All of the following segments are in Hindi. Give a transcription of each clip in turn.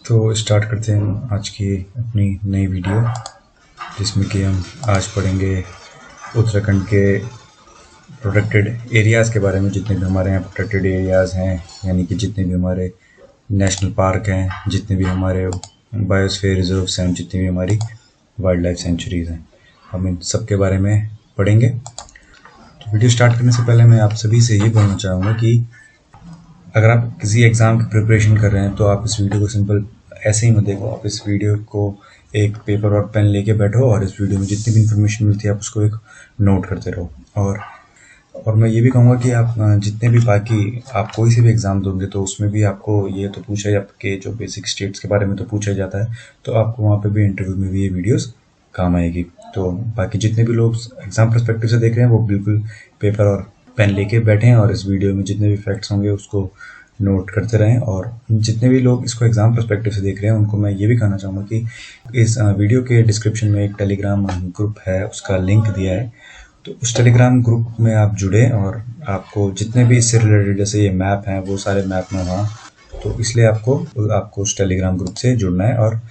तो स्टार्ट करते हैं आज की अपनी नई वीडियो, जिसमें कि हम आज पढ़ेंगे उत्तराखंड के प्रोटेक्टेड एरियाज़ के बारे में। जितने भी हमारे यहाँ प्रोटेक्टेड एरियाज़ हैं, यानी कि जितने भी हमारे नेशनल पार्क हैं, जितने भी हमारे बायोस्फीयर रिजर्व्स हैं, जितनी भी हमारी वाइल्ड लाइफ सेंचुरीज़ हैं, हम इन सब के बारे में पढ़ेंगे। तो वीडियो स्टार्ट करने से पहले मैं आप सभी से ये बोलना चाहूँगा कि अगर आप किसी एग्ज़ाम की प्रिपरेशन कर रहे हैं तो आप इस वीडियो को सिंपल ऐसे ही मत देखो। आप इस वीडियो को एक पेपर और पेन लेके बैठो और इस वीडियो में जितनी भी इन्फॉर्मेशन मिलती है आप उसको एक नोट करते रहो। और मैं ये भी कहूँगा कि आप जितने भी बाकी आप कोई से भी एग्ज़ाम दोगे तो उसमें भी आपको ये तो पूछा ही, आपके जो बेसिक स्टेट्स के बारे में तो पूछा ही जाता है, तो आपको वहाँ पे भी इंटरव्यू में भी ये वीडियोस काम आएगी। तो बाकी जितने भी लोग एग्ज़ाम पर्सपेक्टिव से देख रहे हैं वो बिल्कुल पेपर और पेन लेके बैठें और इस वीडियो में जितने भी फैक्ट्स होंगे उसको नोट करते रहें। और जितने भी लोग इसको एग्ज़ाम पर्सपेक्टिव से देख रहे हैं उनको मैं ये भी कहना चाहूँगा कि इस वीडियो के डिस्क्रिप्शन में एक टेलीग्राम ग्रुप है, उसका लिंक दिया है। तो उस टेलीग्राम ग्रुप में आप जुड़े और आपको जितने भी इससे रिलेटेड जैसे ये मैप हैं वो सारे मैप में वहाँ, तो इसलिए आपको उस टेलीग्राम ग्रुप से जुड़ना है। और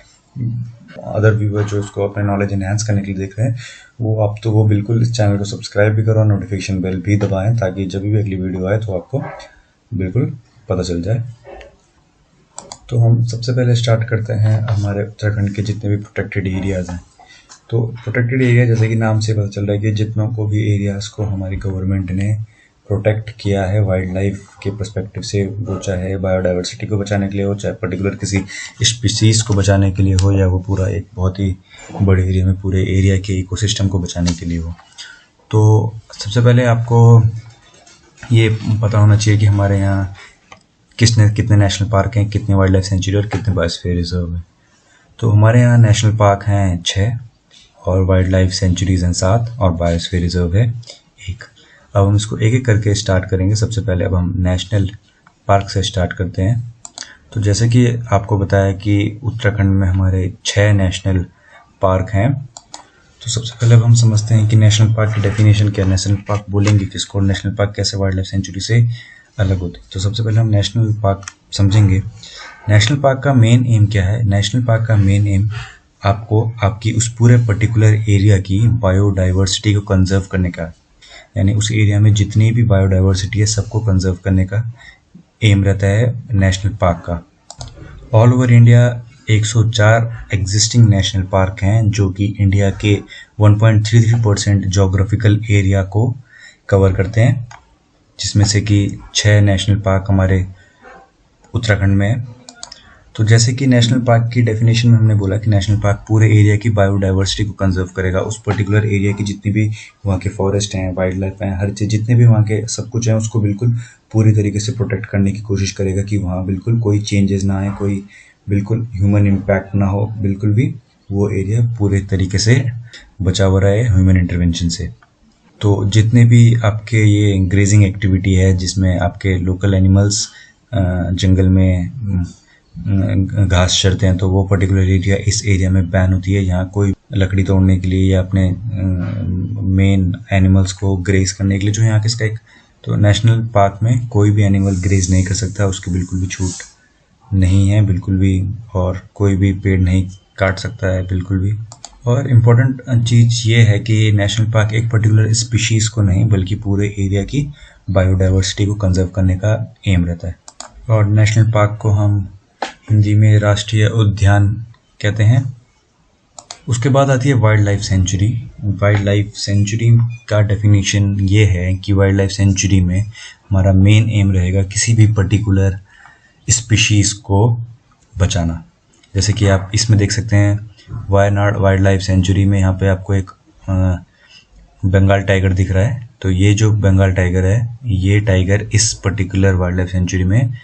अदर व्यूअर जो इसको अपने नॉलेज एनहांस करने के लिए देख रहे हैं वो बिल्कुल इस चैनल को सब्सक्राइब भी करो और नोटिफिकेशन बेल भी दबाएं, ताकि जब भी अगली वीडियो आए तो आपको बिल्कुल पता चल जाए। तो हम सबसे पहले स्टार्ट करते हैं हमारे उत्तराखंड के जितने भी प्रोटेक्टेड एरियाज़ हैं। तो प्रोटेक्टेड एरिया जैसे कि नाम से पता चल रहा है कि जितनों को भी एरियाज़ को हमारी गवर्नमेंट ने प्रोटेक्ट किया है वाइल्ड लाइफ के पर्सपेक्टिव से, वो चाहे बायोडाइवर्सिटी को बचाने के लिए हो, चाहे पर्टिकुलर किसी स्पीसीज़ को बचाने के लिए हो, या वो पूरा एक बहुत ही बड़े एरिया में पूरे एरिया के इकोसिस्टम को बचाने के लिए हो। तो सबसे पहले आपको ये पता होना चाहिए कि हमारे यहाँ कितने नेशनल पार्क हैं, कितने वाइल्ड लाइफ सेंचुरी और कितने बायोस्फीयर रिजर्व हैं। तो हमारे यहाँ नेशनल पार्क हैं 6 और वाइल्ड लाइफ सेंचुरीज हैं 7 और बायोस्फीयर रिजर्व है 1। अब हम इसको एक एक करके स्टार्ट करेंगे। सबसे पहले अब हम नेशनल पार्क से स्टार्ट करते हैं। तो जैसे कि आपको बताया कि उत्तराखंड में हमारे 6 नेशनल पार्क हैं। तो सबसे पहले अब हम समझते हैं कि नेशनल पार्क की डेफिनेशन क्या है, नेशनल पार्क बोलेंगे किसको, नेशनल पार्क कैसे वाइल्ड लाइफ सेंचुरी से अलग होते हैं। तो सबसे पहले हम नेशनल पार्क समझेंगे। नेशनल पार्क का मेन एम क्या है? नेशनल पार्क का मेन एम आपको आपकी उस पूरे पर्टिकुलर एरिया की बायोडाइवर्सिटी को कंजर्व करने का, यानी उस एरिया में जितनी भी बायोडाइवर्सिटी है सबको कंजर्व करने का एम रहता है नेशनल पार्क का। All over India 104 existing national park हैं जो कि इंडिया के 1.33% जोग्राफिकल एरिया को कवर करते हैं, जिसमें से कि 6 नेशनल पार्क हमारे उत्तराखंड में है। तो जैसे कि नेशनल पार्क की डेफिनेशन में हमने बोला कि नेशनल पार्क पूरे एरिया की बायोडाइवर्सिटी को कंजर्व करेगा। उस पर्टिकुलर एरिया की जितनी भी वहाँ के फॉरेस्ट हैं, वाइल्ड लाइफ हैं, हर चीज़ जितने भी वहाँ के सब कुछ है उसको बिल्कुल पूरी तरीके से प्रोटेक्ट करने की कोशिश करेगा कि वहाँ बिल्कुल कोई चेंजेस ना आए, कोई बिल्कुल ह्यूमन इम्पैक्ट ना हो, बिल्कुल भी वो एरिया पूरे तरीके से बचा हुआ रहे ह्यूमन इंटरवेंशन से। तो जितने भी आपके ये ग्रेजिंग एक्टिविटी है जिसमें आपके लोकल एनिमल्स जंगल में घास चरते हैं, तो वो पर्टिकुलर एरिया इस एरिया में बैन होती है। यहाँ कोई लकड़ी तोड़ने के लिए या अपने मेन एनिमल्स को ग्रेज करने के लिए जो यहाँ किसका एक, तो नेशनल पार्क में कोई भी एनिमल ग्रेज नहीं कर सकता, उसकी बिल्कुल भी छूट नहीं है बिल्कुल भी, और कोई भी पेड़ नहीं काट सकता है बिल्कुल भी। और इम्पोर्टेंट चीज़ ये है कि नेशनल पार्क एक पर्टिकुलर स्पीशीज़ को नहीं बल्कि पूरे एरिया की बायोडाइवर्सिटी को कंजर्व करने का एम रहता है। और नेशनल पार्क को हम हिंदी में राष्ट्रीय उद्यान कहते हैं। उसके बाद आती है wild life century. Wild life century का डेफिनेशन ये है कि वाइल्ड लाइफ सेंचुरी में हमारा मेन एम रहेगा किसी भी पर्टिकुलर स्पीशीज़ को बचाना। जैसे कि आप इसमें देख सकते हैं वायनाड वाइल्ड लाइफ सेंचुरी में यहाँ पे आपको एक बंगाल टाइगर दिख रहा है। तो ये जो बंगाल टाइगर है, ये टाइगर इस पर्टिकुलर वाइल्ड लाइफ सेंचुरी में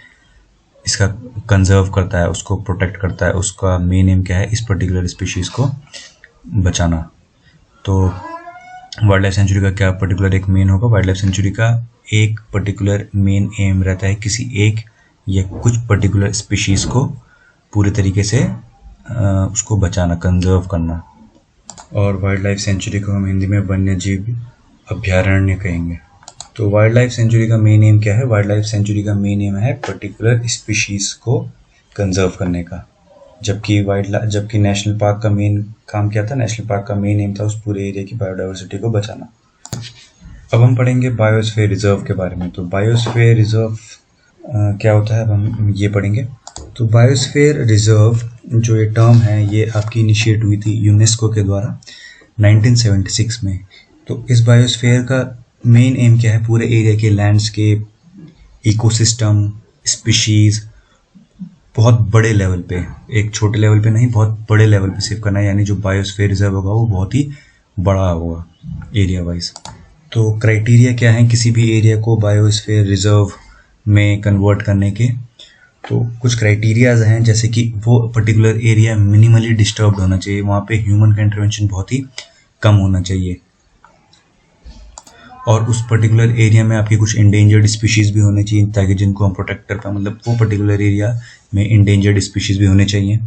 इसका कंजर्व करता है, उसको प्रोटेक्ट करता है। उसका मेन एम क्या है? इस पर्टिकुलर स्पीशीज़ को बचाना। तो वाइल्ड लाइफ सेंचुरी का क्या पर्टिकुलर एक मेन होगा? वाइल्ड लाइफ सेंचुरी का एक पर्टिकुलर मेन एम रहता है किसी एक या कुछ पर्टिकुलर स्पीशीज़ को पूरे तरीके से उसको बचाना, कंजर्व करना। और वाइल्ड लाइफ सेंचुरी को हम हिंदी में वन्य जीव अभ्यारण्य कहेंगे। तो वाइल्ड लाइफ सेंचुरी का मेन एम क्या है? वाइल्ड लाइफ सेंचुरी का मेन एम है पर्टिकुलर स्पीशीज़ को कंजर्व करने का। जबकि नेशनल पार्क का मेन काम क्या था, नेशनल पार्क का मेन एम था उस पूरे एरिया की बायोडाइवर्सिटी को बचाना। अब हम पढ़ेंगे बायोस्फीयर रिजर्व के बारे में। तो बायोस्फीयर रिजर्व क्या होता है, अब हम ये पढ़ेंगे। तो बायोस्फीयर रिजर्व जो ये टर्म है, ये आपकी इनिशिएट हुई थी यूनेस्को के द्वारा 1976 में। तो इस बायोस्फीयर का मेन एम क्या है, पूरे एरिया के लैंडस्केप, इकोसिस्टम, स्पीशीज बहुत बड़े लेवल पे, एक छोटे लेवल पे नहीं, बहुत बड़े लेवल पे सेव करना है। यानी जो बायोस्फीयर रिजर्व होगा वो बहुत ही बड़ा होगा एरिया वाइज। तो क्राइटेरिया क्या है किसी भी एरिया को बायोस्फीयर रिजर्व में कन्वर्ट करने के? तो कुछ क्राइटेरियाज हैं, जैसे कि वो पर्टिकुलर एरिया मिनिमली डिस्टर्ब्ड होना चाहिए, वहाँ पे ह्यूमन का इंटरवेंशन बहुत ही कम होना चाहिए, और उस पर्टिकुलर एरिया में आपकी कुछ इंडेंजर्ड स्पीशीज़ भी होने चाहिए, ताकि जिनको हम प्रोटेक्ट कर पाए, मतलब वो पर्टिकुलर एरिया में इंडेंजर्ड स्पीशीज़ भी होने चाहिए।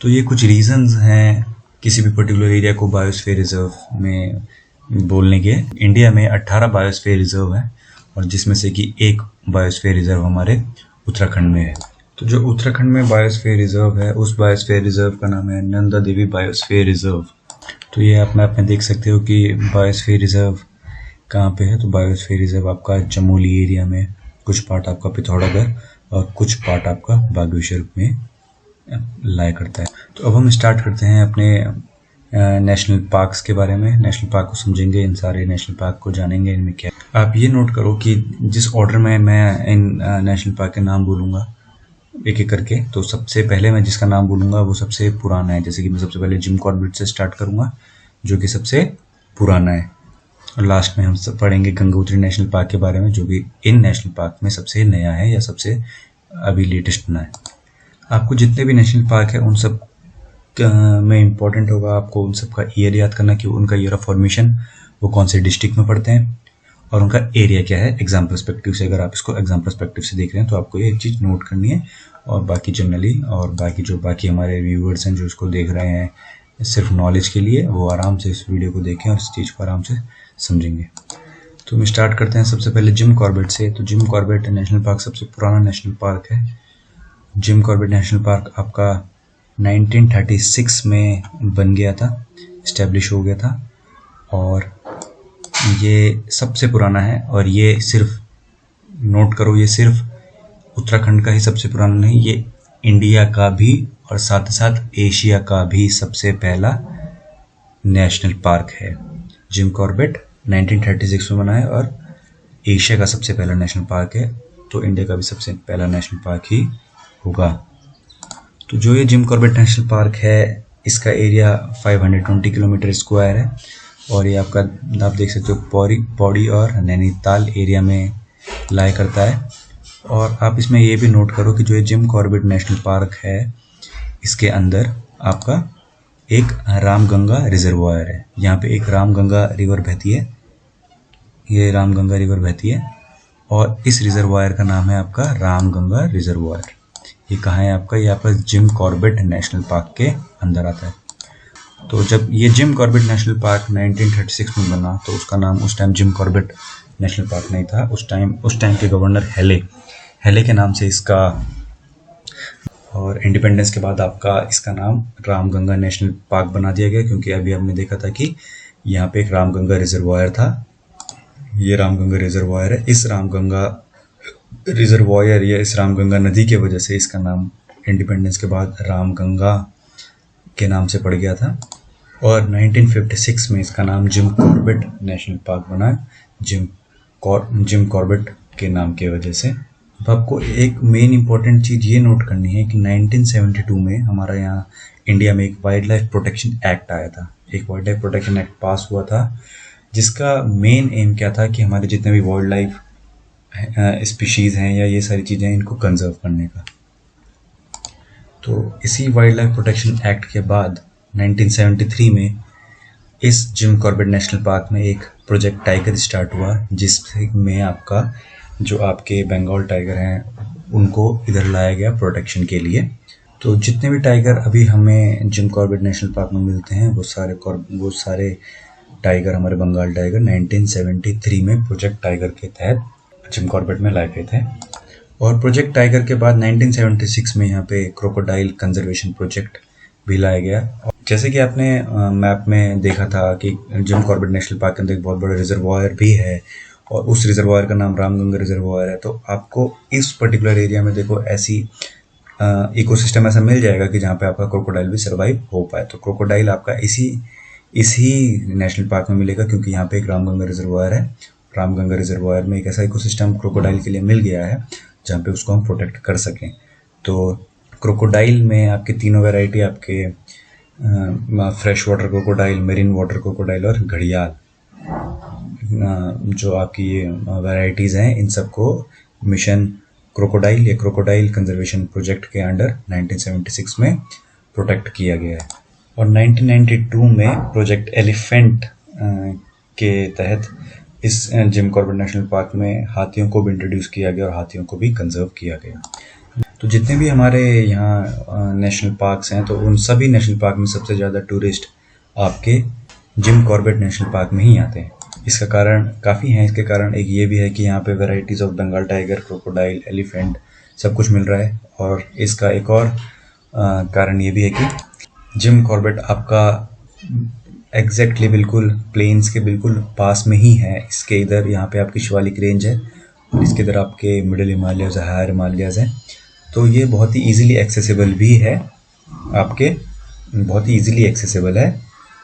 तो ये कुछ रीजंस हैं किसी भी पर्टिकुलर एरिया को बायोस्फीयर रिजर्व में बोलने के। इंडिया में 18 बायोस्फीयर रिजर्व है, और जिसमें से कि एक बायोस्फीयर रिजर्व हमारे उत्तराखंड में है। तो जो उत्तराखंड में बायोस्फीयर रिजर्व है, उस बायोस्फीयर रिजर्व का नाम है नंदा देवी बायोस्फीयर रिजर्व। तो ये आप मैप में देख सकते हो कि बायोस्फीयर रिजर्व कहाँ पे है। तो बायोस्फीयर रिजर्व आपका चमोली एरिया में, कुछ पार्ट आपका पिथौरागढ़ और कुछ पार्ट आपका बागेश्वर में लाया करता है। तो अब हम स्टार्ट करते हैं अपने नेशनल पार्क्स के बारे में। नेशनल पार्क को समझेंगे, इन सारे नेशनल पार्क को जानेंगे, इनमें क्या। आप ये नोट करो कि जिस ऑर्डर में मैं इन नेशनल पार्क के नाम बोलूँगा एक एक करके, तो सबसे पहले मैं जिसका नाम बोलूँगा वो सबसे पुराना है। जैसे कि मैं सबसे पहले जिम कॉर्बेट से स्टार्ट करूँगा, जो कि सबसे पुराना है, और लास्ट में हम सब पढ़ेंगे गंगोत्री नेशनल पार्क के बारे में, जो कि इन नेशनल पार्क में सबसे नया है या सबसे अभी लेटेस्ट बना है। आपको जितने भी नेशनल पार्क है उन सब में इम्पोर्टेंट होगा आपको उन सब का ईयर याद करना, कि उनका ईयर ऑफ फॉर्मेशन वो कौन से डिस्ट्रिक्ट में पड़ते हैं और उनका एरिया क्या है एग्जाम पर्सपेक्टिव से। अगर आप इसको एग्जाम पर्सपेक्टिव से देख रहे हैं तो आपको ये एक चीज़ नोट करनी है, और बाकी जनरली और बाकी हमारे व्यूअर्स हैं जो इसको देख रहे हैं सिर्फ नॉलेज के लिए, वो आराम से इस वीडियो को देखें और इस चीज़ को आराम से समझेंगे। तो हम स्टार्ट करते हैं सबसे पहले जिम कॉर्बेट से। तो जिम कॉर्बेट नेशनल पार्क सबसे पुराना नेशनल पार्क है। जिम कॉर्बेट नेशनल पार्क आपका 1936 में बन गया था, इस्टेब्लिश हो गया था, और ये सबसे पुराना है। और ये सिर्फ नोट करो, ये सिर्फ उत्तराखंड का ही सबसे पुराना नहीं, ये इंडिया का भी और साथ ही साथ एशिया का भी सबसे पहला नेशनल पार्क है। जिम कॉर्बेट 1936 में बना है और एशिया का सबसे पहला नेशनल पार्क है, तो इंडिया का भी सबसे पहला नेशनल पार्क ही होगा। तो जो ये जिम कॉर्बेट नेशनल पार्क है, इसका एरिया 520 किलोमीटर स्क्वायर है, और ये आपका आप देख सकते हो पौड़ी और नैनीताल एरिया में लाई करता है। और आप इसमें ये भी नोट करो कि जो ये जिम कॉर्बेट नेशनल पार्क है, इसके अंदर आपका एक रामगंगा रिजर्वायर है। यहाँ पे एक रामगंगा रिवर बहती है, ये रामगंगा रिवर बहती है, और इस रिजर्वायर का नाम है आपका रामगंगा रिजर्वायर। ये कहाँ है आपका? ये आपका जिम कॉर्बेट नेशनल पार्क के अंदर आता है। तो जब ये जिम कॉर्बेट नेशनल पार्क 1936 में बना, तो उसका नाम उस time Jim Corbett national park नहीं था। उस टाइम के गवर्नर हेले के नाम से इसका, और इंडिपेंडेंस के बाद आपका इसका नाम रामगंगा नेशनल पार्क बना दिया गया, क्योंकि अभी हमने देखा था कि यहाँ पे एक रामगंगा रिजर्वायर था। ये रामगंगा रिजर्वायर है। इस रामगंगा रिजर्वायर या इस रामगंगा नदी के वजह से इसका नाम इंडिपेंडेंस के बाद रामगंगा के नाम से पड़ गया था, और 1956 में इसका नाम जिम कॉर्बेट नेशनल पार्क बना, जिम कॉर्बेट के नाम की वजह से। अब आपको एक मेन इंपॉर्टेंट चीज़ ये नोट करनी है कि 1972 में हमारा यहाँ इंडिया में एक वाइल्ड लाइफ प्रोटेक्शन एक्ट आया था। एक वाइल्ड लाइफ प्रोटेक्शन एक्ट पास हुआ था, जिसका मेन एम क्या था कि हमारे जितने भी वाइल्ड लाइफ स्पीशीज़ हैं या ये सारी चीज़ें, इनको कंजर्व करने का। तो इसी वाइल्ड लाइफ प्रोटेक्शन एक्ट के बाद 1973 में इस जिम कॉर्बेट नेशनल पार्क में एक प्रोजेक्ट टाइगर स्टार्ट हुआ, जिसमें आपका जो आपके बंगाल टाइगर हैं उनको इधर लाया गया प्रोटेक्शन के लिए। तो जितने भी टाइगर अभी हमें जिम कॉर्बेट नेशनल पार्क में मिलते हैं, वो सारे टाइगर हमारे बंगाल टाइगर 1973 में प्रोजेक्ट टाइगर के तहत जिम कॉर्बेट में लाए गए थे। और प्रोजेक्ट टाइगर के बाद 1976 में यहाँ पे क्रोकोडाइल कंजर्वेशन प्रोजेक्ट भी लाया गया। जैसे कि आपने मैप में देखा था कि जिम कॉर्बेट नेशनल पार्क के अंदर एक बहुत बड़ा रिजर्वायर भी है और उस रिजर्वायर का नाम रामगंगा रिजर्वायर है। तो आपको इस पर्टिकुलर एरिया में देखो ऐसी इकोसिस्टम ऐसा मिल जाएगा कि जहाँ पे आपका क्रोकोडाइल भी सर्वाइव हो पाए। तो क्रोकोडाइल आपका इसी नेशनल पार्क में मिलेगा, क्योंकि यहाँ पे एक रामगंगा रिजर्वायर है। रामगंगा रिजर्वायर में एक ऐसा इकोसिस्टम क्रोकोडाइल के लिए मिल गया है जहाँ पे उसको हम प्रोटेक्ट कर सकें। तो क्रोकोडाइल में आपके तीनों वैरायटी, आपके fresh water crocodile, marine water crocodile और घड़ियाल, जो आपकी ये वैरायटीज़ हैं, इन सबको मिशन क्रोकोडाइल या क्रोकोडाइल कंजर्वेशन प्रोजेक्ट के अंडर 1976 में प्रोटेक्ट किया गया है। और 1992 में प्रोजेक्ट एलिफेंट के तहत इस जिम कॉर्बेट नेशनल पार्क में हाथियों को भी इंट्रोड्यूस किया गया और हाथियों को भी कंजर्व किया गया। तो जितने भी हमारे यहाँ नेशनल पार्क्स हैं, तो उन सभी नेशनल पार्क में सबसे ज़्यादा टूरिस्ट आपके जिम कॉर्बेट नेशनल पार्क में ही आते हैं। इसका कारण काफ़ी हैं। इसके कारण एक ये भी है कि यहाँ पे varieties of Bengal tiger, crocodile, elephant सब कुछ मिल रहा है। और इसका एक और कारण ये भी है कि जिम कॉर्बेट आपका एग्जैक्टली बिल्कुल प्लेन्स के बिल्कुल पास में ही है। इसके इधर यहाँ पे आपकी शिवालिक रेंज है और इसके इधर आपके मिडिल हिमालयाज़, हायर हिमालयाज़ हैं। तो ये बहुत ही ईजिली एक्सेसिबल भी है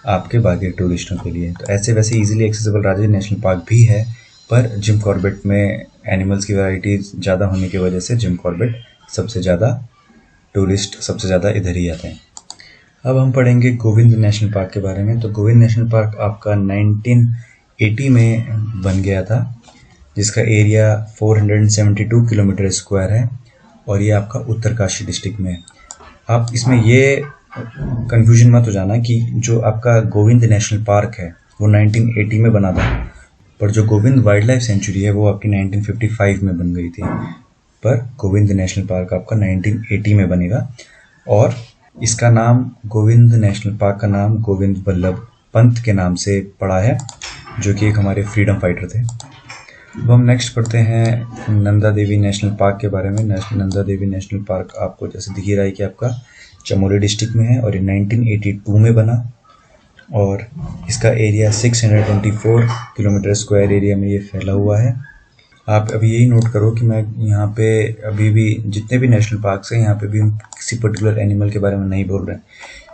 आपके बाकी टूरिस्टों के लिए। तो ऐसे वैसे easily accessible Rajaji national park भी है, पर जिम कॉर्बेट में एनिमल्स की वैरायटी ज़्यादा होने की वजह से जिम कॉर्बेट सबसे ज़्यादा इधर ही आते हैं। अब हम पढ़ेंगे गोविंद नेशनल पार्क के बारे में। तो गोविंद नेशनल पार्क आपका 1980 में बन गया था, जिसका एरिया 472 किलोमीटर स्क्वायर है और ये आपका उत्तरकाशी डिस्ट्रिक्ट में है। आप इसमें ये कंफ्यूजन मत हो जाना कि जो आपका गोविंद नेशनल पार्क है वो 1980 में बना था, पर जो गोविंद वाइल्ड लाइफ सेंचुरी है वो आपकी 1955 में बन गई थी। पर गोविंद नेशनल पार्क आपका 1980 में बनेगा और इसका नाम, गोविंद नेशनल पार्क का नाम गोविंद वल्लभ पंत के नाम से पड़ा है, जो कि एक हमारे फ्रीडम फाइटर थे। अब हम नेक्स्ट पढ़ते हैं नंदा देवी नेशनल पार्क के बारे में। नंदा देवी नेशनल पार्क आपको जैसे दिख ही रहा है कि आपका चमोली डिस्ट्रिक्ट में है और ये 1982 में बना और इसका एरिया 624 किलोमीटर स्क्वायर एरिया में ये फैला हुआ है। आप अभी यही नोट करो कि मैं यहाँ पे अभी भी जितने भी नेशनल पार्क्स हैं यहाँ पे भी हम किसी पर्टिकुलर एनिमल के बारे में नहीं बोल रहे हैं।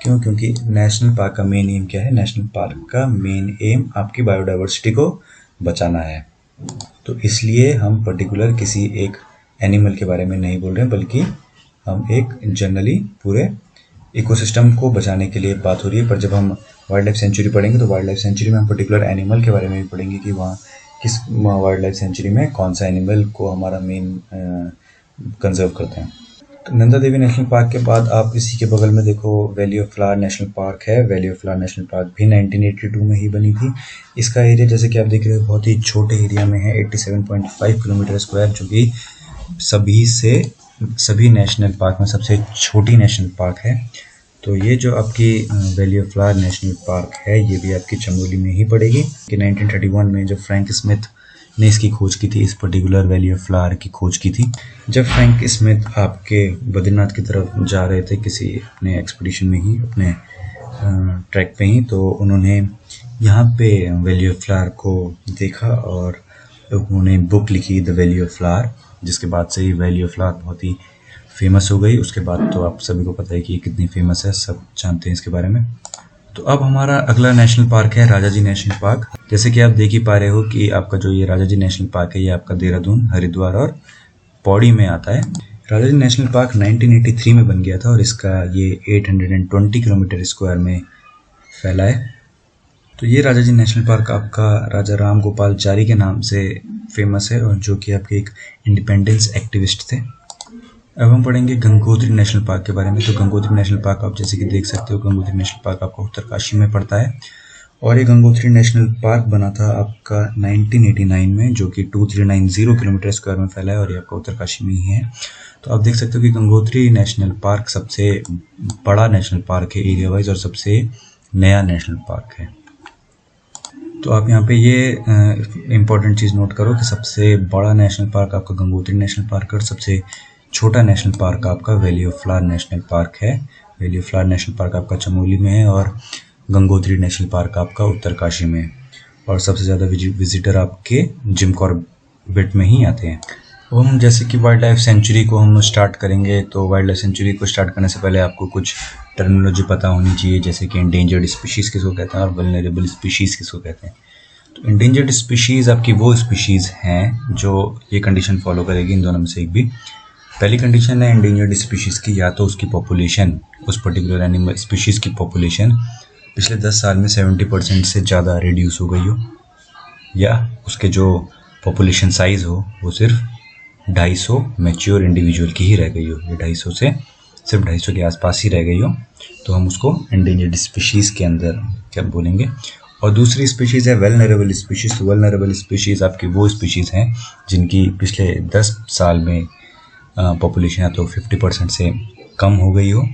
क्यों? क्योंकि नेशनल पार्क का मेन एम क्या है? नेशनल पार्क का मेन एम आपकी बायोडाइवर्सिटी को बचाना है। तो इसलिए हम पर्टिकुलर किसी एक एनिमल के बारे में नहीं बोल रहे हैं, बल्कि हम एक जनरली पूरे इकोसिस्टम को बचाने के लिए बात हो रही है। पर जब हम वाइल्ड लाइफ सेंचुरी पढ़ेंगे तो वाइल्ड लाइफ सेंचुरी में हम पर्टिकुलर एनिमल के बारे में भी पढ़ेंगे कि वहाँ किस वाइल्ड लाइफ सेंचुरी में कौन सा एनिमल को हमारा मेन कंजर्व करते हैं। तो नंदा देवी नेशनल पार्क के बाद आप इसी के बगल में देखो valley of flower national park है। Valley of flower national park भी 1982 में ही बनी थी। इसका एरिया जैसे कि आप देख रहे हो बहुत ही छोटे एरिया में है, 87.5 किलोमीटर स्क्वायर, जो कि सभी नेशनल पार्क में सबसे छोटी नेशनल पार्क है। तो ये जो आपकी valley of flower national park है ये भी आपकी चमोली में ही पड़ेगी कि 1931 में जब फ्रैंक स्मिथ ने इसकी खोज की थी, इस पर्टिकुलर वैली ऑफ फ्लावर की खोज की थी। जब फ्रैंक स्मिथ आपके बद्रीनाथ की तरफ जा रहे थे किसी अपने एक्सपीडिशन में ही, अपने ट्रैक पे ही, तो उन्होंने यहाँ पे वैली ऑफ फ्लावर को देखा और उन्होंने बुक लिखी द वैली ऑफ फ्लावर, जिसके बाद से ही वैली ऑफ फ्लावर बहुत ही फेमस हो गई। उसके बाद तो आप सभी को पता है कि ये कितनी फेमस है, सब जानते हैं इसके बारे में। तो अब हमारा अगला नेशनल पार्क है राजाजी नेशनल पार्क। जैसे कि आप देख ही पा रहे हो कि आपका जो ये राजाजी नेशनल पार्क है ये आपका देहरादून, हरिद्वार और पौड़ी में आता है। राजाजी नेशनल पार्क 1983 में बन गया था और इसका ये 820 किलोमीटर स्क्वायर में फैला है। तो ये राजाजी नेशनल पार्क आपका राजा राम गोपाल चारी के नाम से फेमस है और जो कि आपके एक इंडिपेंडेंस एक्टिविस्ट थे। अब हम पढ़ेंगे गंगोत्री नेशनल पार्क के बारे में। तो गंगोत्री नेशनल पार्क आप जैसे कि देख सकते हो, गंगोत्री नेशनल पार्क आपका उत्तरकाशी में पड़ता है और ये गंगोत्री नेशनल पार्क बना था आपका 1989 में, जो कि 2390 किलोमीटर स्क्वायर में फैला है और ये आपका उत्तरकाशी में ही है। तो आप देख सकते हो कि गंगोत्री नेशनल पार्क सबसे बड़ा नेशनल पार्क है एरिया वाइज और सबसे नया नेशनल पार्क है। तो आप यहाँ पे ये इम्पोर्टेंट चीज़ नोट करो कि सबसे बड़ा नेशनल पार्क आपका गंगोत्री नेशनल पार्क है और सबसे छोटा नेशनल पार्क आपका valley of flower national park है। Valley of flower national park आपका चमोली में है और गंगोत्री नेशनल पार्क आपका उत्तरकाशी में है। और सबसे ज़्यादा विजिटर आपके जिम कॉर्बेट में ही आते हैं। तो हम जैसे कि वाइल्ड लाइफ सेंचुरी को हम स्टार्ट करेंगे, तो वाइल्ड लाइफ सेंचुरी को स्टार्ट करने से पहले आपको कुछ टर्मिनोलॉजी पता होनी चाहिए, जैसे कि एंडेंजर्ड स्पीशीज़ किसको कहते हैं और वल्नरेबल स्पीशीज़ किसको कहते हैं। तो एंडेंजर्ड स्पीशीज़ आपकी वो स्पीशीज़ हैं जो ये कंडीशन फॉलो करेगी, इन दोनों में से एक भी। पहली कंडीशन है एंडेंजर्ड स्पीशीज़ की, या तो उसकी पॉपुलेशन, उस पर्टिकुलर एनिमल स्पीशीज़ की पॉपुलेशन पिछले 10 साल में 70% से ज़्यादा रिड्यूस हो गई हो, या उसके जो पॉपुलेशन साइज़ हो वो सिर्फ 250 मैच्योर इंडिविजुअल की ही रह गई हो, ये 250 से सिर्फ 250 के आसपास ही रह गई हो, तो हम उसको एंडेंजर्ड स्पीशीज़ के अंदर क्या बोलेंगे। और दूसरी स्पीशीज़ है वल्नरेबल स्पीशीज़। तो वल्नरेबल स्पीशीज़ आपकी वो स्पीशीज़ हैं जिनकी पिछले 10 साल में पॉपुलेशन या तो 50% से कम हो गई हो,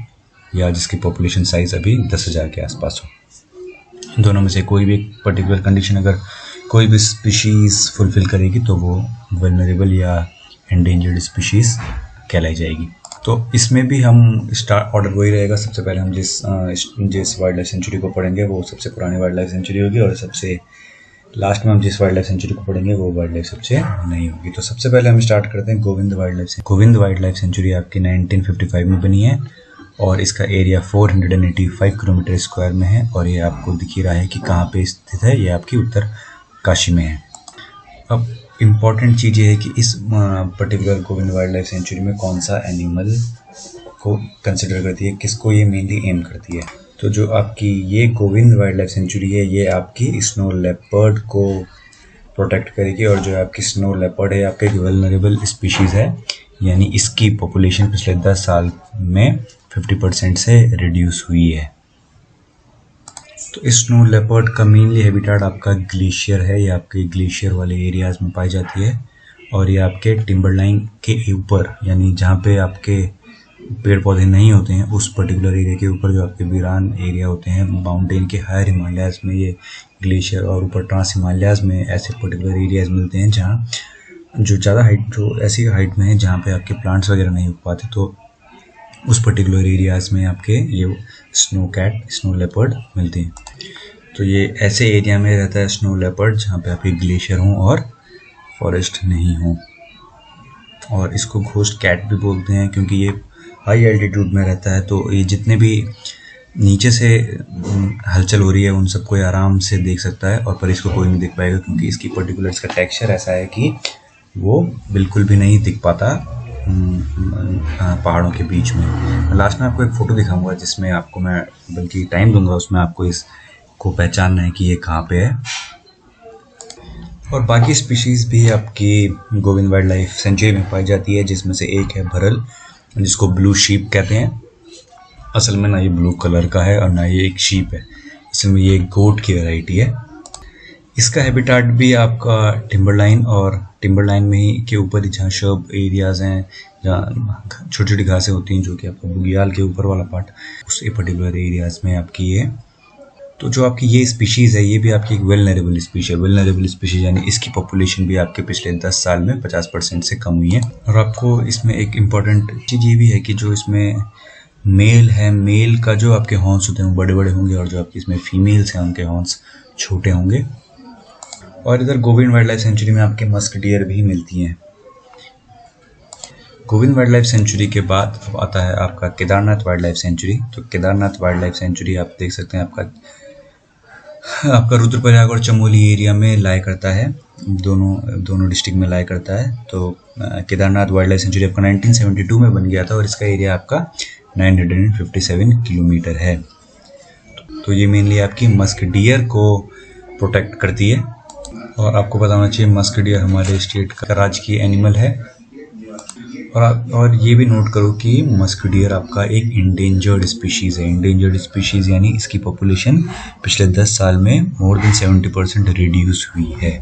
या जिसकी पॉपुलेशन साइज़ अभी 10,000 के आसपास हो। दोनों में से कोई भी एक पर्टिकुलर कंडीशन अगर कोई भी स्पीशीज़ फुलफ़िल करेगी तो वो वल्नरेबल या एंडेंजर्ड स्पीशीज़ कहलाई जाएगी। तो इसमें भी हम स्टार्ट ऑर्डर वही रहेगा। सबसे पहले हम जिस वाइल्ड लाइफ सेंचुरी को पढ़ेंगे वो सबसे पुरानी वाइल्ड लाइफ सेंचुरी होगी, और सबसे लास्ट में हम जिस वाइल्ड लाइफ सेंचुरी को पढ़ेंगे वो वाइल्ड लाइफ सबसे नई होगी। तो सबसे पहले हम स्टार्ट करते हैं गोविंद वाइल्ड लाइफ सेंचुरी आपकी 1955 में बनी है और इसका एरिया 485 किलोमीटर स्क्वायर में है, और ये आपको दिख ही रहा है कि कहाँ पे स्थित है, ये आपकी उत्तरकाशी में है। अब इम्पॉर्टेंट चीज़ ये है कि इस particular Govind wild life century में कौन सा एनिमल को कंसिडर करती है, किसको ये मेनली एम करती है। तो जो आपकी ये गोविंद वाइल्ड लाइफ सेंचुरी है ये आपकी स्नो लेपर्ड को प्रोटेक्ट करेगी, और जो आपकी स्नो लेपर्ड है आपका एक वल्नरेबल स्पीशीज़ है, यानी इसकी पॉपुलेशन पिछले 10 साल में 50% से रिड्यूस हुई है। तो स्नो लेपर्ड का मेनली हैबिटेट आपका ग्लेशियर है, ये आपके ग्लेशियर वाले एरियाज़ में पाई जाती है, और ये आपके टिम्बरलाइन के ऊपर, यानी जहाँ पे आपके पेड़ पौधे नहीं होते हैं उस पर्टिकुलर एरिया के ऊपर जो आपके वीरान एरिया होते हैं, माउंटेन के हायर हिमालयाज़ में ये ग्लेशियर, और ऊपर ट्रांस हिमालयाज़ में ऐसे पर्टिकुलर एरियाज़ मिलते हैं जहाँ जो ज़्यादा हाइट, जो ऐसी हाइट में है जहाँ पे आपके प्लांट्स वगैरह नहीं उग पाते, तो उस पर्टिकुलर एरियाज़ में आपके ये स्नो लेपर्ड मिलते हैं। तो ये ऐसे एरिया में रहता है स्नो लेपर्ड जहाँ पे आपके ग्लेशियर हों और फॉरेस्ट नहीं हो, और इसको घोस्ट कैट भी बोलते हैं क्योंकि ये हाई एल्टीट्यूड में रहता है। तो ये जितने भी नीचे से हलचल हो रही है उन सबको ये आराम से देख सकता है, और पर इसको कोई नहीं देख पाएगा क्योंकि इसकी पर्टिकुलर इसका टेक्सचर ऐसा है कि वो बिल्कुल भी नहीं दिख पाता पहाड़ों के बीच में। लास्ट में आपको एक फ़ोटो दिखाऊंगा जिसमें आपको मैं बल्कि टाइम दूंगा, उसमें आपको इसको पहचानना है कि ये कहाँ पे है। और बाकी स्पीशीज़ भी आपकी गोविंद वाइल्ड लाइफ सेंचुरी में पाई जाती है, जिसमें से एक है भरल, जिसको ब्लू शीप कहते हैं। असल में ना ये ब्लू कलर का है और ना ये एक शीप है, असल में ये एक गोट की वैरायटी है। इसका हैबिटेट भी आपका टिम्बरलाइन में ही के ऊपर ही, जहाँ शर्ब एरियाज़ हैं, जहाँ छोटी छोटी घासें होती हैं, जो कि आपका बुग्याल के ऊपर वाला पार्ट, उस पर्टिकुलर एरियाज़ में आपकी ये। तो जो आपकी ये स्पीशीज़ है ये भी आपकी एक वल्नरेबल स्पीशीज़ यानी इसकी पॉपुलेशन भी आपके पिछले 10 साल में 50% से कम हुई है। और आपको इसमें एक इम्पॉर्टेंट चीज़ ये भी है कि जो इसमें मेल है, मेल का जो आपके हॉर्न्स होते हैं वो बड़े बड़े होंगे, और जो आपकी इसमें फीमेल्स हैं उनके हॉर्न्स छोटे होंगे। और इधर गोविंद वाइल्ड लाइफ सेंचुरी में आपके मस्क डियर भी मिलती हैं। गोविंद वाइल्ड लाइफ सेंचुरी के बाद अब आता है आपका केदारनाथ वाइल्ड लाइफ सेंचुरी। तो केदारनाथ वाइल्ड लाइफ सेंचुरी आप देख सकते हैं आपका रुद्रप्रयाग और चमोली एरिया में लाई करता है, दोनों डिस्ट्रिक्ट में लाई करता है। तो केदारनाथ वाइल्ड लाइफ सेंचुरी आपका 1972 में बन गया था, और इसका एरिया आपका 957 किलोमीटर है। तो ये मेनली आपकी मस्क डियर को प्रोटेक्ट करती है। और आपको पता होना चाहिए मस्क डियर हमारे स्टेट का राजकीय एनिमल है। और ये भी नोट करो कि मस्क डियर आपका एक इंडेंजर्ड स्पीशीज़ है। इंडेंजर्ड स्पीशीज़ यानी इसकी पॉपुलेशन पिछले 10 साल में मोर देन 70% रिड्यूस हुई है।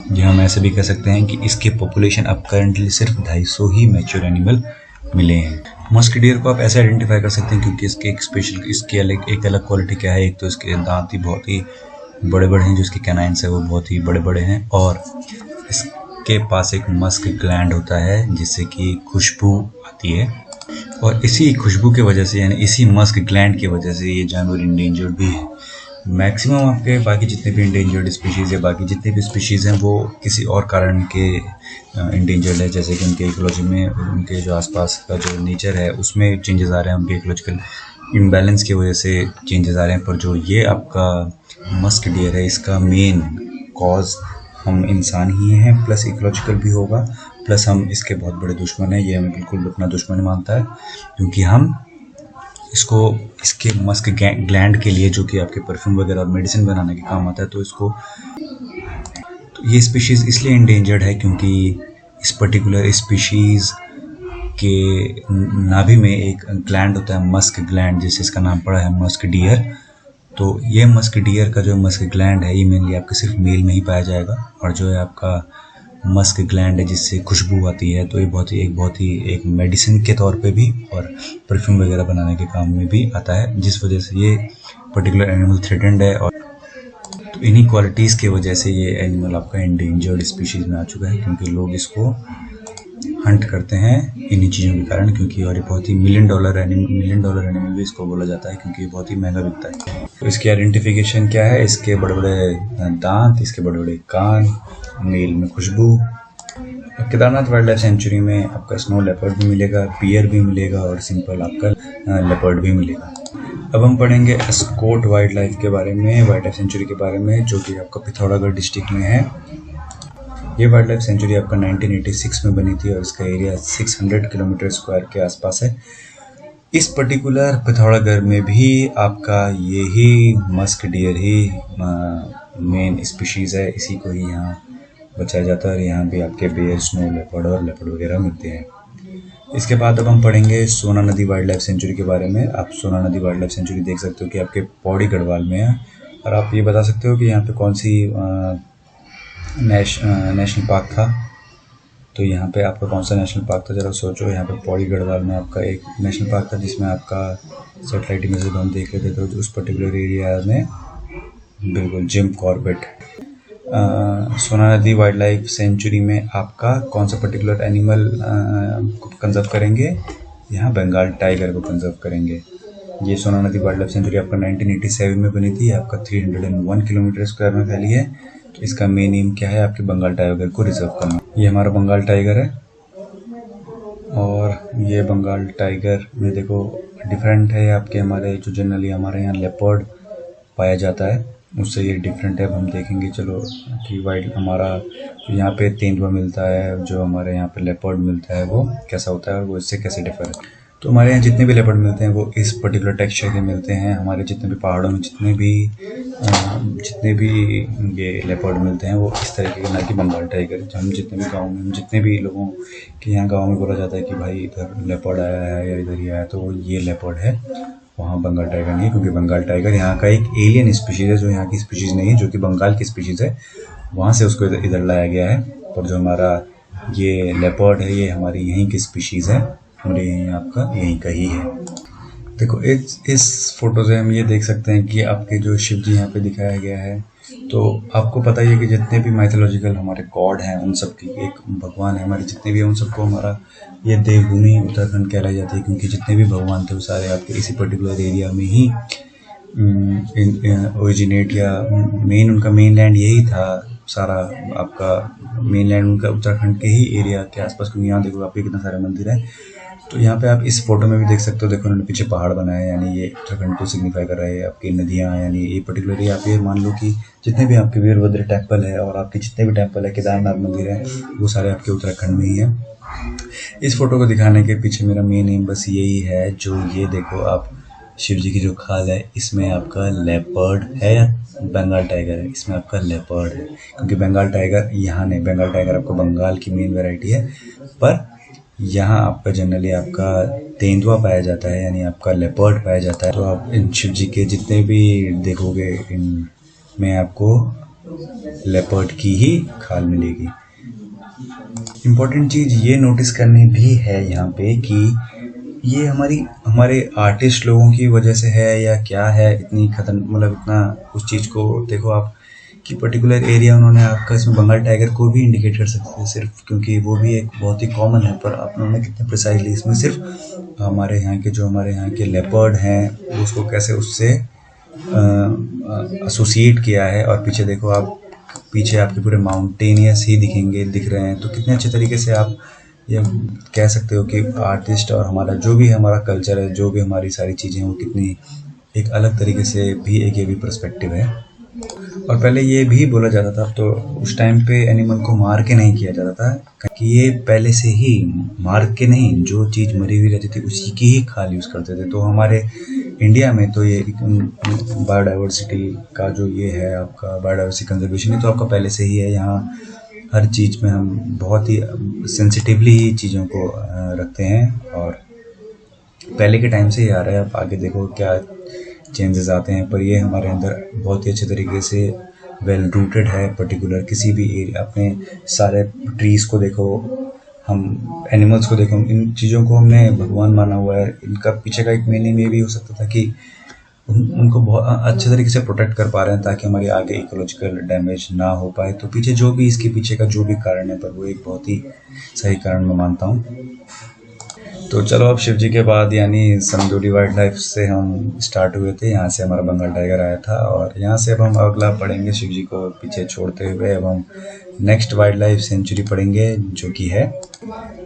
जी हम ऐसे भी कह सकते हैं कि इसकी पॉपुलेशन अब करंटली सिर्फ 250 ही मैच्योर एनिमल मिले हैं। मस्क डियर को आप ऐसे आइडेंटिफाई कर सकते हैं क्योंकि इसके एक अलग क्वालिटी क्या है। एक तो इसके दांत ही बहुत ही बड़े बड़े हैं, जो इसके कैनाइन्स है वो बहुत ही बड़े बड़े हैं, और इसके पास एक मस्क ग्लैंड होता है जिससे कि खुशबू आती है, और इसी खुशबू की वजह से यानी इसी मस्क ग्लैंड की वजह से ये जानवर इंडेंजर्ड भी है। मैक्सिमम आपके बाकी जितने भी इंडेंजर्ड स्पीशीज़ है, बाकी जितने भी स्पीशीज़ हैं वो किसी और कारण के इंडेंजर्ड है, जैसे कि उनके इकोलॉजी में, उनके जो आसपास का जो नेचर है उसमें चेंजेस आ रहे हैं, उनके इकोलॉजिकल इम्बैलेंस की वजह से चेंजेस आ रहे हैं। पर जो ये आपका मस्क डियर है, इसका मेन कॉज हम इंसान ही हैं, प्लस इकोलॉजिकल भी होगा, प्लस हम इसके बहुत बड़े दुश्मन हैं। ये हमें बिल्कुल अपना दुश्मन मानता है, क्योंकि हम इसको इसके मस्क ग्लैंड के लिए, जो कि आपके परफ्यूम वगैरह और मेडिसिन बनाने के काम आता है, तो ये स्पीशीज़ इसलिए इंडेंजर्ड है क्योंकि इस पर्टिकुलर स्पीशीज़ के नाभि में एक ग्लैंड होता है, मस्क ग्लैंड, जिससे इसका नाम पड़ा है मस्क डियर। तो ये मस्क डियर का जो मस्क ग्लैंड है, ये मेनली आपके सिर्फ मेल में ही पाया जाएगा, और जो है आपका मस्क ग्लैंड है जिससे खुशबू आती है, तो ये बहुत ही एक मेडिसिन के तौर पे भी और परफ्यूम वगैरह बनाने के काम में भी आता है, जिस वजह से ये पर्टिकुलर एनिमल थ्रेटेंड है। और तो इन्हीं क्वालिटीज़ की वजह से ये एनिमल आपका इंडेंजर्ड स्पीशीज़ में आ चुका है, क्योंकि लोग इसको हंट करते हैं इन्हीं चीज़ों के कारण, क्योंकि और ये बहुत ही मिलियन डॉलर एनिमल भी इसको बोला जाता है, क्योंकि ये बहुत ही महंगा बिकता है। तो इसकी आइडेंटिफिकेशन क्या है? इसके बड़े बड़े दांत, इसके बड़े बड़े कान, मेल में खुशबू। केदारनाथ वाइल्ड लाइफ सेंचुरी में आपका स्नो लेपर्ड भी मिलेगा, पियर भी मिलेगा, और सिंपल आपका लेपर्ड भी मिलेगा। अब हम पढ़ेंगे एस्कोट वाइल्ड लाइफ के बारे में, वाइल्ड लाइफ सेंचुरी के बारे में, जो कि आपका पिथौरागढ़ डिस्ट्रिक्ट में है। ये वाइल्ड लाइफ सेंचुरी आपका 1986 में बनी थी, और इसका एरिया 600 किलोमीटर स्क्वायर के आसपास है। इस पर्टिकुलर पिथौरागढ़ में भी आपका यही मस्क डियर ही मेन स्पीशीज़ है, इसी को ही यहाँ बचाया जाता है, और यहाँ भी आपके बेयर, स्नो लेपर्ड और लेपर्ड वगैरह मिलते हैं। इसके बाद अब हम पढ़ेंगे सोना नदी वाइल्ड लाइफ सेंचुरी के बारे में। आप सोना नदी वाइल्ड लाइफ सेंचुरी देख सकते हो कि आपके पौड़ी गढ़वाल में है, और आप ये बता सकते हो कि यहाँ पे कौन सी नेशनल पार्क था। तो यहाँ पे आपका कौन सा नेशनल पार्क था, ज़रा सोचो। यहाँ पे पौड़ी गढ़वाल में आपका एक नेशनल पार्क था, जिसमें आपका सेटेलाइट इमेज जब हम देख रहे थे तो उस पर्टिकुलर एरिया में बिल्कुल जिम कॉर्बेट। सोना नदी वाइल्ड लाइफ सेंचुरी में आपका कौन सा पर्टिकुलर एनिमल को कंजर्व करेंगे? यहाँ बंगाल टाइगर को कंजर्व करेंगे। ये सोना नदी वाइल्ड लाइफ सेंचुरी आपका 1987 में बनी थी, आपका 301 किलोमीटर स्क्वायर में फैली है। तो इसका मेन एम क्या है? आपके बंगाल टाइगर को रिजर्व करना। ये हमारा बंगाल टाइगर है, और ये बंगाल टाइगर में देखो डिफरेंट है आपके, हमारे जो जनरली हमारे यहाँ लेपर्ड पाया जाता है उससे ये डिफरेंट है। अब हम देखेंगे चलो कि वाइल्ड हमारा जो यहाँ पे तेंदुआ मिलता है, जो हमारे यहाँ पे लेपर्ड मिलता है, वो कैसा होता है और वो इससे कैसे डिफर है। तो हमारे यहाँ जितने भी लेपर्ड मिलते हैं वो इस पर्टिकुलर टेक्सचर के मिलते हैं। हमारे जितने भी पहाड़ों में जितने भी ये लेपर्ड मिलते हैं वो इस तरीके के, ना कि बंगाल टाइगर। हम जितने भी गाँव में, जितने भी लोगों के यहाँ गाँव में बोला जाता है कि भाई इधर लेपर्ड आया है या इधर ही आया, तो ये लेपर्ड है, वहाँ बंगाल टाइगर नहीं है। क्योंकि बंगाल टाइगर यहाँ का एक एलियन स्पीशीज़ है, जो यहाँ की स्पीशीज़ नहीं है, जो कि बंगाल की स्पीशीज़ है, वहाँ से उसको इधर लाया गया है। और जो हमारा ये लेपर्ड है, ये हमारी यहीं की स्पीशीज़ है, हमारे यहीं आपका यहीं का ही है। देखो इस फोटो से हम ये देख सकते हैं कि आपके जो शिव जी यहाँ पे दिखाया गया है, तो आपको पता ही है कि जितने भी माइथोलॉजिकल हमारे गॉड हैं उन सब की एक भगवान है, हमारे जितने भी हैं उन सबको हमारा ये देवभूमि उत्तराखंड कहलाई जाती है, क्योंकि जितने भी भगवान थे वो सारे आपके इसी पर्टिकुलर एरिया में ही ओरिजिनेट, या मेन उनका मेन लैंड यही था। सारा आपका मेन लैंड उनका उत्तराखंड के ही एरिया के आसपास, क्योंकि यहाँ देखो आपके कितना सारे मंदिर हैं। तो यहाँ पे आप इस फोटो में भी देख सकते हो, देखो उन्होंने पीछे पहाड़ बनाए हैं, यानी ये उत्तराखंड को सिग्निफाई कर रहा है। आपकी नदियाँ, यानी ये पर्टिकुलरली आप ये मान लो कि जितने भी आपके वीरभद्र टेम्पल है और आपके जितने भी टेम्पल है, केदारनाथ मंदिर है, वो सारे आपके उत्तराखंड में ही है। इस फोटो को दिखाने के पीछे मेरा मेन एम बस यही है, जो ये देखो आप शिव जी की जो खाल है, इसमें आपका लेपर्ड है या बंगाल टाइगर है? इसमें आपका लेपर्ड है, क्योंकि बंगाल टाइगर यहाँ नहीं, बंगाल टाइगर आपको बंगाल की मेन वैरायटी है, पर यहाँ आपका जनरली आपका तेंदुआ पाया जाता है, यानी आपका लेपर्ड पाया जाता है। तो आप इन शिव जी के जितने भी देखोगे, इनमें आपको लेपर्ड की ही खाल मिलेगी। इम्पोर्टेंट चीज़ ये नोटिस करनी भी है यहाँ पे कि ये हमारे आर्टिस्ट लोगों की वजह से है या क्या है, इतनी खतरन मतलब इतना उस चीज़ को देखो आप कि पर्टिकुलर एरिया उन्होंने आपका इसमें बंगाल टाइगर को भी इंडिकेट कर सकते थे सिर्फ, क्योंकि वो भी एक बहुत ही कॉमन है, पर उन्होंने कितने प्रिसाइजली इसमें सिर्फ हमारे यहाँ के लेपर्ड हैं उसको कैसे उससे एसोसिएट किया है। और पीछे देखो आप, पीछे आपके पूरे माउंटेनियस ही दिख रहे हैं, तो कितने अच्छे तरीके से आप ये कह सकते हो कि आर्टिस्ट और हमारा जो भी हमारा कल्चर है, जो भी हमारी सारी चीज़ें हैं, वो कितनी एक अलग तरीके से भी एक ये भी पर्सपेक्टिव है। और पहले ये भी बोला जाता था, तो उस टाइम पे एनिमल को मार के नहीं किया जाता था कि ये पहले से ही मार के नहीं, जो चीज़ मरी हुई रहती थी उसी की ही खाल यूज़ करते थे। तो हमारे इंडिया में तो ये बायोडाइवर्सिटी का जो ये है आपका बायोडाइवर्सिटी कंजर्वेशन ही तो आपका पहले से ही है। यहाँ हर चीज़ में हम बहुत ही सेंसिटिवली चीज़ों को रखते हैं, और पहले के टाइम से ही आ रहा है। आप आगे देखो क्या चेंजेस आते हैं, पर ये हमारे अंदर बहुत ही अच्छे तरीके से वेल रूटेड है। पर्टिकुलर किसी भी एरिया, अपने सारे ट्रीज़ को देखो, हम एनिमल्स को देखो, इन चीज़ों को हमने भगवान माना हुआ है। इनका पीछे का एक मीनिंग ये भी हो सकता था कि उनको बहुत अच्छे तरीके से प्रोटेक्ट कर पा रहे हैं ताकि हमारी आगे इकोलॉजिकल डैमेज ना हो पाए। तो पीछे जो भी इसके पीछे का जो भी कारण है, पर वो एक बहुत ही सही कारण मैं मानता हूँ। तो चलो, अब शिव जी के बाद यानी समदूरी वाइल्ड लाइफ से हम स्टार्ट हुए थे, यहाँ से हमारा बंगाल टाइगर आया था, और यहाँ से अब हम अगला पढ़ेंगे शिव जी को पीछे छोड़ते हुए। अब हम नेक्स्ट वाइल्ड लाइफ सेंचुरी पढ़ेंगे जो कि है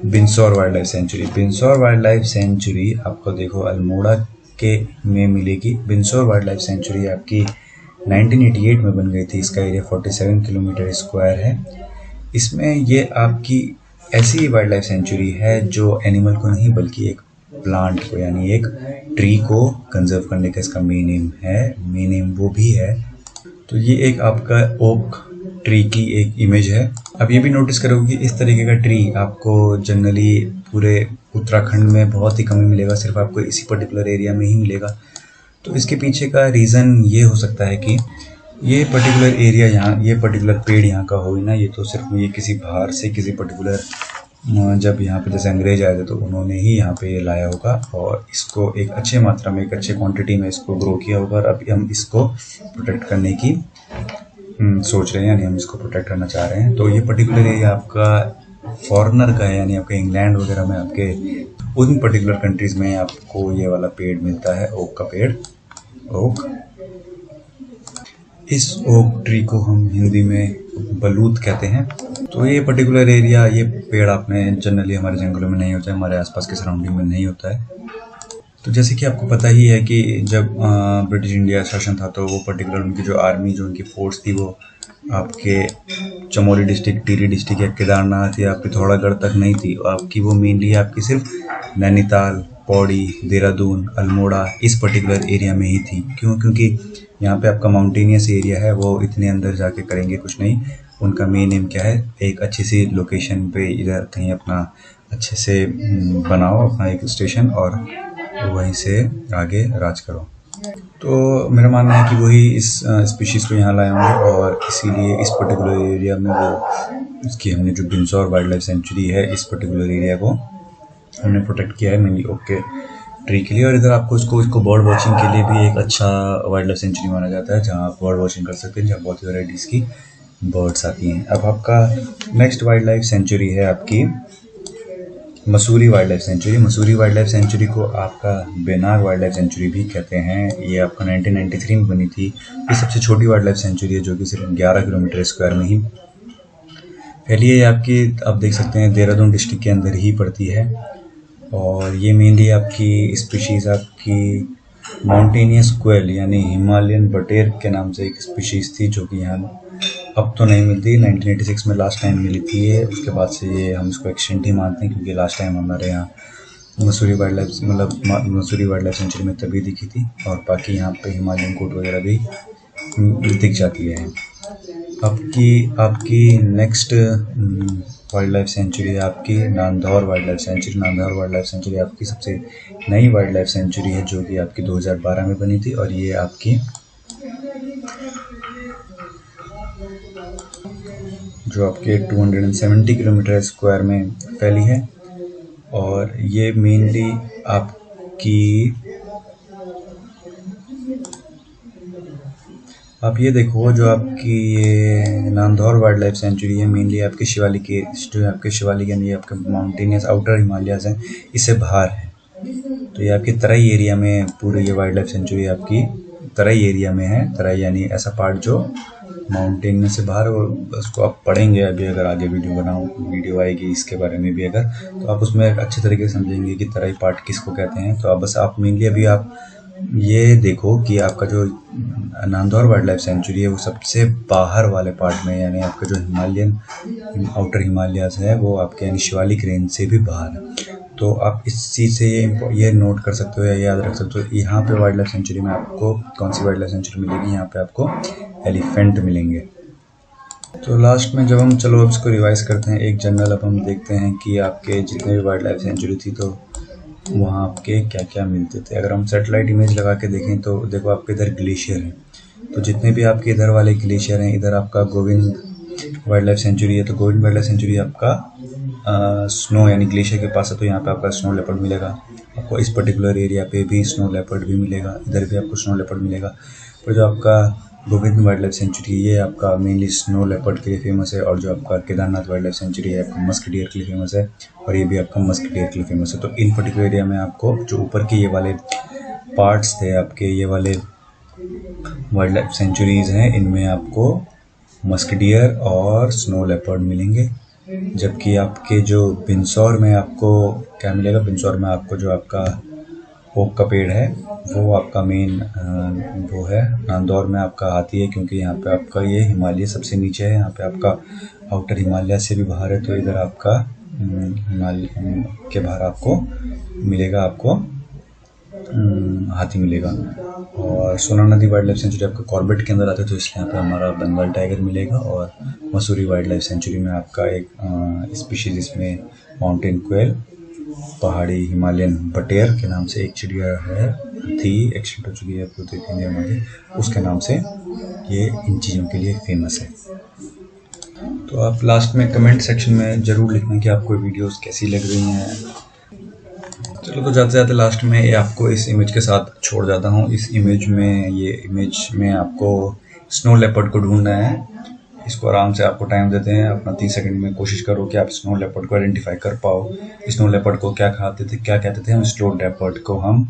Binsar wild life sanctuary. Binsar wild life sanctuary आपको देखो अल्मोड़ा के में मिलेगी। बिनसौर वाइल्ड लाइफ सेंचुरी आपकी 1988 में बन गई थी। इसका एरिया 47 किलोमीटर स्क्वायर है। इसमें ये आपकी ऐसी वाइल्ड लाइफ सेंचुरी है जो एनिमल को नहीं बल्कि एक प्लांट को यानी एक ट्री को कंजर्व करने का इसका मेन एम वो भी है। तो ये एक आपका ओक ट्री की एक इमेज है। अब ये भी नोटिस करोगे कि इस तरीके का ट्री आपको जनरली पूरे उत्तराखंड में बहुत ही कम मिलेगा, सिर्फ आपको इसी पर्टिकुलर एरिया में ही मिलेगा। तो इसके पीछे का रीज़न ये हो सकता है कि ये पर्टिकुलर एरिया यहाँ, ये पर्टिकुलर पेड़ यहाँ का हो ही ना, ये तो सिर्फ ये किसी बाहर से किसी पर्टिकुलर जब यहाँ पे जैसे अंग्रेज आए थे तो उन्होंने ही यहाँ पे ये लाया होगा और इसको एक अच्छे मात्रा में, एक अच्छे क्वांटिटी में इसको ग्रो किया होगा। और अभी हम इसको प्रोटेक्ट करने की सोच रहे हैं, यानी हम इसको प्रोटेक्ट करना चाह रहे हैं। तो ये पर्टिकुलर एरिया आपका फॉरेनर का है, यानी आपके इंग्लैंड वगैरह में, आपके उन पर्टिकुलर कंट्रीज़ में आपको ये वाला पेड़ मिलता है, ओक का पेड़, ओक। इस ओक ट्री को हम हिंदी में बलूत कहते हैं। तो ये पर्टिकुलर एरिया, ये पेड़ आपने जनरली हमारे जंगलों में नहीं होता है, हमारे आसपास के सराउंडिंग में नहीं होता है। तो जैसे कि आपको पता ही है कि जब ब्रिटिश इंडिया शासन था तो वो पर्टिकुलर उनकी जो आर्मी, जो उनकी फोर्स थी, वो आपके चमोली डिस्ट्रिक्ट, टिहरी डिस्ट्रिक्ट या केदारनाथ या पिथौरागढ़ तक नहीं थी। आपकी वो मेनली आपकी सिर्फ नैनीताल, पौड़ी, देहरादून, अल्मोड़ा इस पर्टिकुलर एरिया में ही थी। क्यों? क्योंकि यहाँ पे आपका माउंटेनियस एरिया है, वो इतने अंदर जाके करेंगे कुछ नहीं। उनका मेन एम क्या है, एक अच्छी सी लोकेशन पे इधर कहीं अपना अच्छे से बनाओ अपना एक स्टेशन और वहीं से आगे राज करो। तो मेरा मानना है कि वही इस स्पीशीज़ को यहाँ लाए होंगे और इसीलिए इस पर्टिकुलर एरिया में वो इसकी हमने जो बिनसौर वाइल्ड लाइफ सेंचुरी है, इस पर्टिकुलर एरिया को हमने प्रोटेक्ट किया है मेनली ओक के ट्री के लिए। और इधर आपको इसको बर्ड वॉचिंग के लिए भी एक अच्छा वाइल्ड लाइफ सेंचुरी माना जाता है, जहाँ आप बर्ड वॉचिंग कर सकते हैं, जहाँ बहुत ही वैराइटीज़ की बर्ड्स आती हैं। अब आपका नेक्स्ट वाइल्ड लाइफ सेंचुरी है आपकी Mussoorie wild life century. Mussoorie wild life century को आपका बेनाग वाइल्ड लाइफ सेंचुरी भी कहते हैं। ये आपका 1993 में बनी थी। ये सबसे छोटी वाइल्ड लाइफ सेंचुरी है जो कि सिर्फ 11 किलोमीटर स्क्वायर में ही फैली है। आपकी आप देख सकते हैं देहरादून डिस्ट्रिक्ट के अंदर ही पड़ती है। और ये मेनली आपकी स्पीशीज़ आपकी माउंटेनियस क्वेल यानी हिमालयन बटेर के नाम से एक स्पीशीज़ थी, जो कि यहाँ अब तो नहीं मिलती। 1986 में लास्ट टाइम मिली थी ये, उसके बाद से ये हम इसको एक्सटेंट ही मानते हैं, क्योंकि लास्ट टाइम हमारे यहाँ मसूरी वाइल्ड लाइफ सेंचुरी में तभी दिखी थी। और बाकी यहाँ पे हिमालयन गोट वगैरह भी दिख जाती है। आपकी नेक्स्ट वाइल्ड लाइफ सेंचुरी है आपकी Nandhaur wild life sanctuary. Nandhaur wild life sanctuary आपकी सबसे नई वाइल्ड लाइफ सेंचुरी है, जो कि आपकी 2012 में बनी थी। और ये आपकी जो आपके 270 किलोमीटर स्क्वायर में फैली है। और ये मेनली आप ये देखो, जो आपकी ये नांदौर वाइल्ड लाइफ सेंचुरी है, मेनली आपके शिवालिक, जो आपके शिवालिक यानी आपके माउंटेनियस आउटर हिमालयाज हैं, इससे बाहर है। तो ये आपकी तराई एरिया में पूरी ये वाइल्ड लाइफ सेंचुरी आपकी तराई एरिया में है। तराई यानी ऐसा पार्ट जो माउंटेन में से बाहर, और उसको आप पढ़ेंगे अभी, अगर आगे वीडियो आएगी इसके बारे में भी अगर, तो आप उसमें अच्छे तरीके से समझेंगे कि तराई पार्ट किसको कहते हैं। तो आप बस आप मेनली अभी आप ये देखो कि आपका जो नांदौर वाइल्ड लाइफ सेंचुरी है वो सबसे बाहर वाले पार्ट में, यानी आपका जो हिमालयन आउटर हिमालयाज है वो आपके यानी शिवालिक रेंज से भी बाहर है। तो आप इस चीज़ से ये नोट कर सकते हो या याद रख सकते हो, यहाँ पे वाइल्ड लाइफ सेंचुरी में आपको कौन सी वाइल्ड लाइफ सेंचुरी मिलेगी, यहाँ पे आपको एलिफेंट मिलेंगे। तो लास्ट में जब हम चलो अब इसको रिवाइज करते हैं एक जनरल, अब हम देखते हैं कि आपके जितने भी वाइल्ड लाइफ सेंचुरी थी तो वहाँ आपके क्या क्या मिलते थे। अगर हम सैटेलाइट इमेज लगा के देखें तो देखो आपके इधर ग्लेशियर है, तो जितने भी आपके इधर वाले ग्लेशियर हैं, इधर आपका गोविंद वाइल्ड लाइफ सेंचुरी है, तो गोविंद वाइल्ड लाइफ सेंचुरी आपका स्नो यानी ग्लेशियर के पास है, तो यहाँ पे आपका स्नो लेपर्ड मिलेगा। आपको इस पर्टिकुलर एरिया पे भी स्नो लेपर्ड भी मिलेगा, इधर भी आपको स्नो लेपर्ड मिलेगा। पर जो आपका गोविंद वाइल्ड लाइफ सेंचुरी ये आपका मेनली स्नो लेपर्ड के लिए फेमस है, और जो आपका केदारनाथ वाइल्ड लाइफ सेंचुरी है आपका मस्क डियर के लिए फेमस है, और ये भी आपका मस्क डियर के लिए फेमस है। तो इन पर्टिकुलर एरिया में आपको जो ऊपर के ये वाले पार्ट्स थे आपके, ये वाले वाइल्ड लाइफ सेंचुरीज हैं, इनमें आपको मस्क डियर और स्नो लेपर्ड मिलेंगे। जबकि आपके जो बिंसौर में आपको क्या मिलेगा, बिंसौर में आपको जो आपका ओक का पेड़ है वो आपका मेन वो है। नांदौर में आपका हाथी है, क्योंकि यहाँ पे आपका ये हिमालय सबसे नीचे है, यहाँ पे आपका आउटर हिमालय से भी बाहर है, तो इधर आपका हिमालय के बाहर आपको मिलेगा, आपको हाथी मिलेगा। और सोना नदी वाइल्ड लाइफ सेंचुरी आपका कॉर्बेट के अंदर आते हैं, तो इसलिए यहाँ पे हमारा बंगाल टाइगर मिलेगा। और मसूरी वाइल्ड लाइफ सेंचुरी में आपका एक स्पीशीज इसमें माउंटेन क्वेल, पहाड़ी हिमालयन बटेर के नाम से एक चिड़िया है, थी एक्सटिंक्ट हो चुकी है पूरी इंडिया में, उसके नाम से ये इन चीज़ों के लिए फेमस है। तो आप लास्ट में कमेंट सेक्शन में ज़रूर लिखना कि आपको वीडियोस कैसी लग रही हैं। चलो, तो जाते जाते लास्ट में ये आपको इस इमेज के साथ छोड़ जाता हूँ। इस इमेज में आपको स्नो लेपर्ड को ढूंढना है। इसको आराम से आपको टाइम देते हैं अपना 30 सेकंड में, कोशिश करो कि आप स्नो लेपर्ड को आइडेंटिफाई कर पाओ। स्नो लेपर्ड को क्या कहते थे हम, स्नो लेपर्ड को हम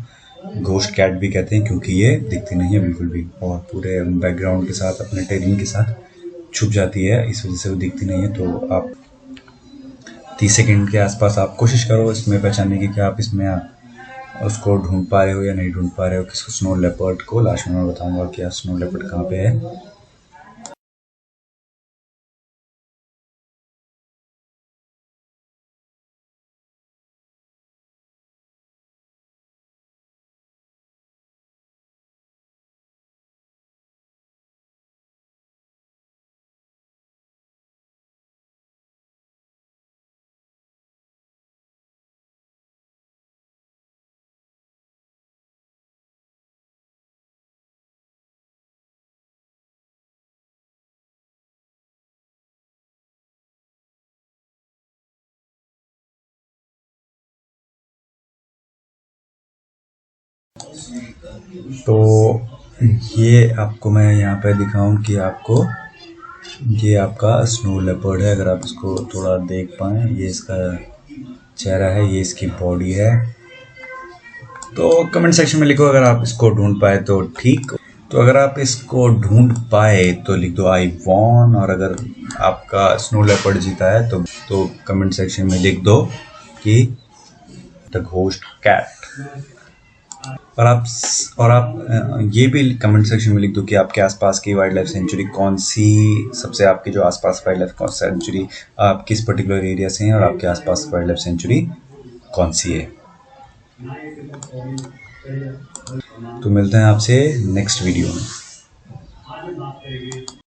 घोस्ट कैट भी कहते हैं, क्योंकि ये दिखती नहीं है बिल्कुल भी, और पूरे बैकग्राउंड के साथ अपने टेरिन के साथ छुप जाती है, इस वजह से वो दिखती नहीं है। तो आप 30 सेकंड के आसपास आप कोशिश करो इसमें पहचानने की कि आप इसमें उसको ढूंढ पा रहे हो या नहीं ढूंढ पा रहे हो, किसको स्नो लेपर्ड को। लास्ट में मैं बताऊंगा कि स्नो लेपर्ड कहाँ पे है। तो ये आपको मैं यहाँ पे दिखाऊं कि आपको ये आपका स्नो लेपर्ड है। अगर आप इसको थोड़ा देख पाएँ, ये इसका चेहरा है, ये इसकी बॉडी है। तो कमेंट सेक्शन में लिखो अगर आप इसको ढूंढ पाए तो ठीक। तो अगर आप इसको ढूंढ पाए तो लिख दो आई वॉन, और अगर आपका स्नो लेपर्ड जीता है तो कमेंट सेक्शन में लिख दो कि द घोस्ट कैट। और आप ये भी कमेंट सेक्शन में लिख दो कि आपके आसपास की वाइल्ड लाइफ सेंचुरी कौन सी, सबसे आपके जो आसपास वाइल्ड लाइफ सेंचुरी आप किस पर्टिकुलर एरिया से हैं, और आपके आसपास वाइल्ड लाइफ सेंचुरी कौन सी है। तो मिलते हैं आपसे नेक्स्ट वीडियो में।